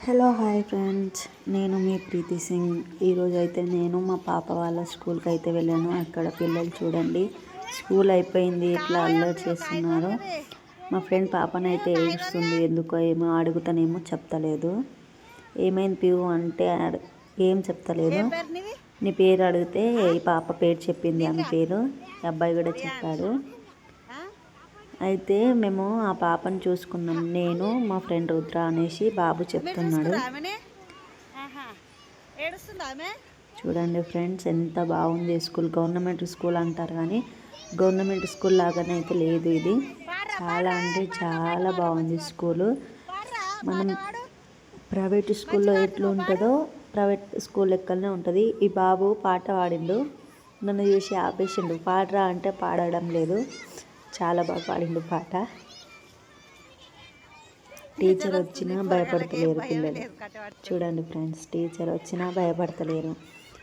Hello hi friends, నేను మీ ప్రీతి సింగ్. ఈరోజు అయితే నేను మా పాప వాళ్ళ స్కూల్కి అయితే వెళ్ళాను. అక్కడ పిల్లలు చూడండి, స్కూల్ అయిపోయింది, ఇట్లా అల్లరి చేస్తున్నారు. మా ఫ్రెండ్ పాపనైతే ఏడుస్తుంది, ఎందుకో ఏమో అడుగుతానేమో చెప్తలేదు. ఏమైంది పివు అంటే ఏం చెప్తలేదు. నీ పేరు అడిగితే ఈ పాప పేరు చెప్పింది, ఆమె పేరు. ఈ అబ్బాయి కూడా చెప్పాడు. అయితే మేము ఆ పాపను చూసుకున్నాం, నేను మా ఫ్రెండ్ రుద్ర అనేసి బాబు చెప్తున్నాడు. చూడండి ఫ్రెండ్స్, ఎంత బాగుంది స్కూల్. గవర్నమెంట్ స్కూల్ అంటారు కానీ గవర్నమెంట్ స్కూల్ లాగానే అయితే లేదు. ఇది చాలా అంటే చాలా బాగుంది స్కూలు. మనం ప్రైవేట్ స్కూల్లో ఎట్లా ఉంటుందో ప్రైవేట్ స్కూల్ లెక్కనే ఉంటుంది. ఈ బాబు పాట పాడిండు, నన్ను చూసి ఆపేసిండు. పాడరా అంటే పాడడం లేదు, చాలా బాగా పాడిండు పాట. టీచర్ వచ్చినా భయపడతలేరు పిల్లలు. చూడండి ఫ్రెండ్స్, టీచర్ వచ్చినా భయపడతలేరు.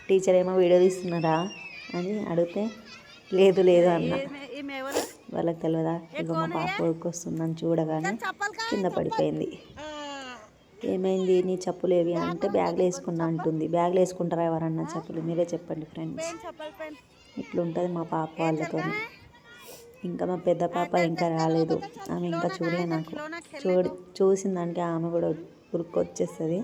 టీచర్ ఏమో వీడియో తీస్తున్నారా అని అడిగితే లేదు లేదు అన్న. వాళ్ళకి తెలియదా, ఇక మా పాప వస్తుందని చూడగానే కింద పడిపోయింది. ఏమైంది నీ చెప్పులు ఏవి అంటే బ్యాగ్లో వేసుకున్నా అంటుంది. బ్యాగ్లో వేసుకుంటారా ఎవరన్నా చెప్పులు? మీరే చెప్పండి ఫ్రెండ్స్. ఇట్లుంటుంది మా పాప వాళ్ళతో. ఇంకా మా పెద్ద పాప ఇంకా రాలేదు, ఆమె ఇంకా చూడలే. నాకు చూసిందంటే ఆమె కూడా ఉరుక్కొచ్చేస్తుంది.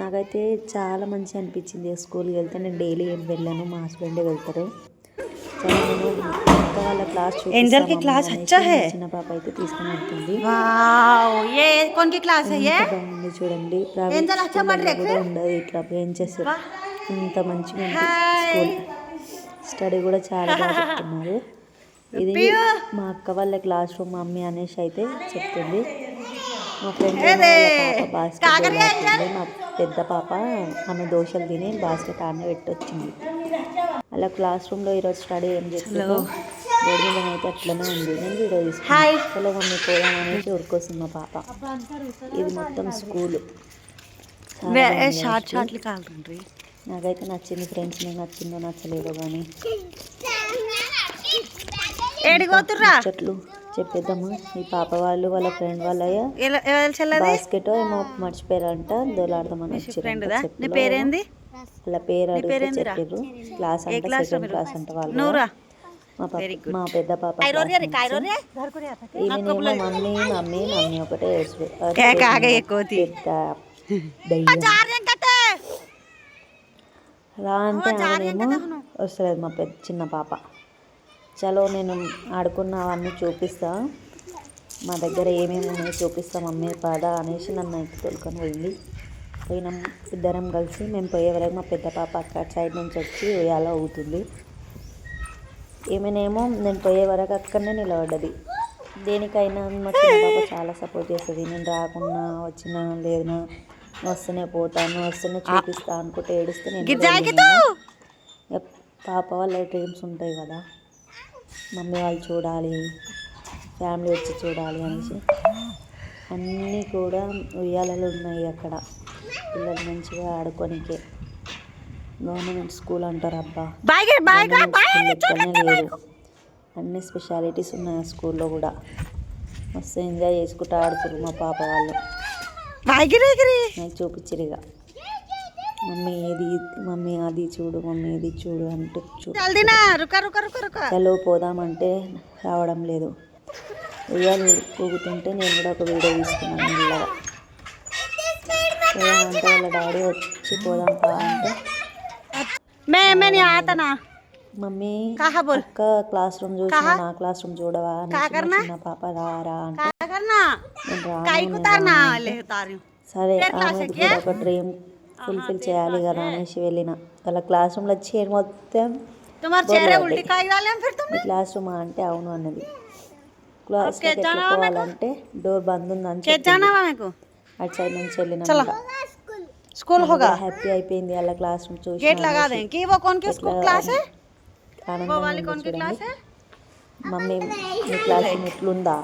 నాకైతే చాలా మంచిగా అనిపించింది స్కూల్కి వెళ్తే. నేను డైలీ ఏం వెళ్ళాను, మా హస్బెండే వెళ్తారు. నేను ఇంకా వాళ్ళ క్లాస్ చిన్న పాప అయితే తీసుకుని వెళ్తుంది. బాగుంది చూడండి. ప్రైవేట్ కూడా ఉండదు ఇట్లా బెంచెస్, ఇంత మంచిగా ఉంది స్కూల్. స్టడీ కూడా చాలా బాగా చెప్తున్నారు. ఇది మా అక్క వాళ్ళ క్లాస్ రూమ్ మమ్మీ అనేసి అయితే చెప్తుంది. మా ఫ్రెండ్ పాప బాస్కెట్ ఆడుతుంది. మా పెద్ద పాప ఆమె దోశలు తిని బాస్కెట్ ఆడనే పెట్టొచ్చింది. అలా క్లాస్ రూమ్లో ఈరోజు స్టడీ ఏం చేస్తుందో బోర్డు మీద అయితే అట్లనే ఉంది. నేను వీడియో తీసుకున్నాను. చలో మమ్మీ పోదాం అనేసి ఉరికొస్తుంది మా పాప. ఇది మొత్తం స్కూల్. నాకైతే నచ్చింది ఫ్రెండ్స్. మీకు నచ్చిందో నచ్చలేదో కానీ చెట్లు చెప్పేద్దాము. ఈ పాప వాళ్ళు వాళ్ళ ఫ్రెండ్ వాళ్ళ బాస్కెట్ ఏమో మర్చిపోయారంట, దోలాడదామని వచ్చారు. వాళ్ళ పేరు అడిగితే చెప్పారు. క్లాస్ అంటే సెకండ్ క్లాస్ అంట వాళ్ళు. మా పెద్ద పాప ఈమెనేమో మమ్మీ మమ్మీ మమ్మీ ఒకటే రా అంటే ఆమెనేమో వస్తలేదు మా చిన్న పాప. చలో నేను ఆడుకున్నవన్నీ చూపిస్తా, మా దగ్గర ఏమేమి ఉన్నాయో చూపిస్తా మమ్మీ పద అనేసి నన్ను అయితే తోలుకొని పోయినాం. ఇద్దరం కలిసి మేము పోయే వరకు మా పెద్ద పాప అక్కడ సైడ్ నుంచి వచ్చి ఉయ్యాల ఊగుతుంది. ఏమేనేమో నేను పోయే వరకు అక్కడనే నిలబడ్డది. దేనికైనా మా చిన్న పాప చాలా సపోర్ట్ చేస్తుంది. నేను రాకున్నా వచ్చినా లేదన్నా వస్తూనే పోతాను, వస్తూనే చూపిస్తా అనుకుంటే ఏడుస్తే నేను పాప వాళ్ళ డ్రీమ్స్ ఉంటాయి కదా, మమ్మీ వాళ్ళు చూడాలి, ఫ్యామిలీ వచ్చి చూడాలి అనేసి అన్నీ కూడా ఉయ్యాలలు ఉన్నాయి అక్కడ. పిల్లలు మంచిగా ఆడుకోనికే. గవర్నమెంట్ స్కూల్ అంటారు అబ్బా, లేదు. అన్ని స్పెషాలిటీస్ ఉన్నాయి ఆ స్కూల్లో కూడా. మస్తు ఎంజాయ్ చేసుకుంటూ ఆడుతారు మా పాప వాళ్ళు. నాకు చూపించరుగా మమ్మీ ఏది మమ్మీ అది చూడు, మమ్మీ ఇది చూడు అంటూ చలో పోదామంటే రావడం లేదు. ఉయ్యాలు ఊగుతుంటే నేను కూడా ఒక వీడియో తీసుకున్నాను. మెల్లగా పోదామంటే వాళ్ళ డాడీ వచ్చి పోదాం పా అంటే మమ్మీ అక్క క్లాస్ రూమ్ చూసి నా క్లాస్ రూమ్ చూడవా చిన్న పాప రా అంటే సరే ఆమె కూడా ఒక డ్రీమ్ ఫుల్ఫిల్ చేయాలి కదా అనేసి వెళ్ళిన. వాళ్ళ క్లాస్ రూమ్లో చైర్ మొత్తం క్లాస్ రూమ్ అంటే అవును అన్నది. క్లాస్లోకి ఎట్లా పోవాలంటే డోర్ బంద్ ఉందని చెప్పి అటు సైడ్ నుంచి వెళ్ళిన. హ్యాపీ అయిపోయింది వాళ్ళ క్లాస్ రూమ్ చూసి. మమ్మీ మీ క్లాస్ రూమ్ ఎట్లుందా,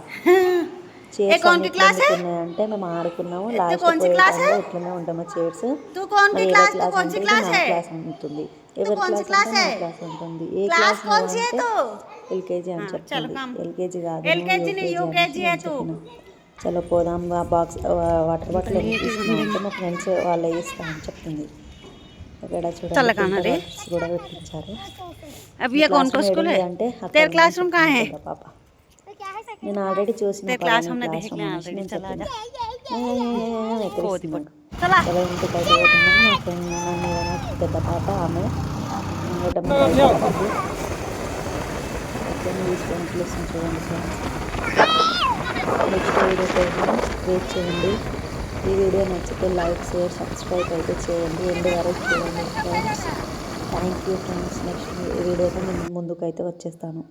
చైర్స్ అంటే మేము ఆడుకున్నాము. లాస్ట్ పోయేటప్పుడు ఇట్లనే ఉంటాము చైర్స్. ఎవరి క్లాస్ అంటే నా క్లాస్ ఉంటుంది, ఎవరి క్లాస్ అంటే నా క్లాస్ ఉంటుంది. ఏ క్లాస్ అంటే ఎల్కేజీ అని చెప్తుంది. ఎల్కేజీ కాదు యూకేజీ అని చెప్పిన. చలో పోదాం బాక్స్ వాటర్ బాటిల్ తీసుకున్నామంటే మా ఫ్రెండ్స్ వాళ్ళే ఇస్తామని చెప్తుంది. ఇక్కడ చూడండి కూడా పెట్టించారు. అంటే పాప నేను ఆల్రెడీ చూసిన ఇంటికైతే పోతున్నాం. మా ఫ్రెండ్ పెద్ద పాప ఆమె చూడండి. నెక్స్ట్ వీడియో కోసం వెయిట్ చేయండి. ఈ వీడియో నచ్చితే లైక్, షేర్, సబ్స్క్రైబ్ అయితే చేయండి. ఎండ్ వరకు చూడండి friends. Thank you friends. Next వీడియోతో ముందుకైతే వచ్చేస్తాను.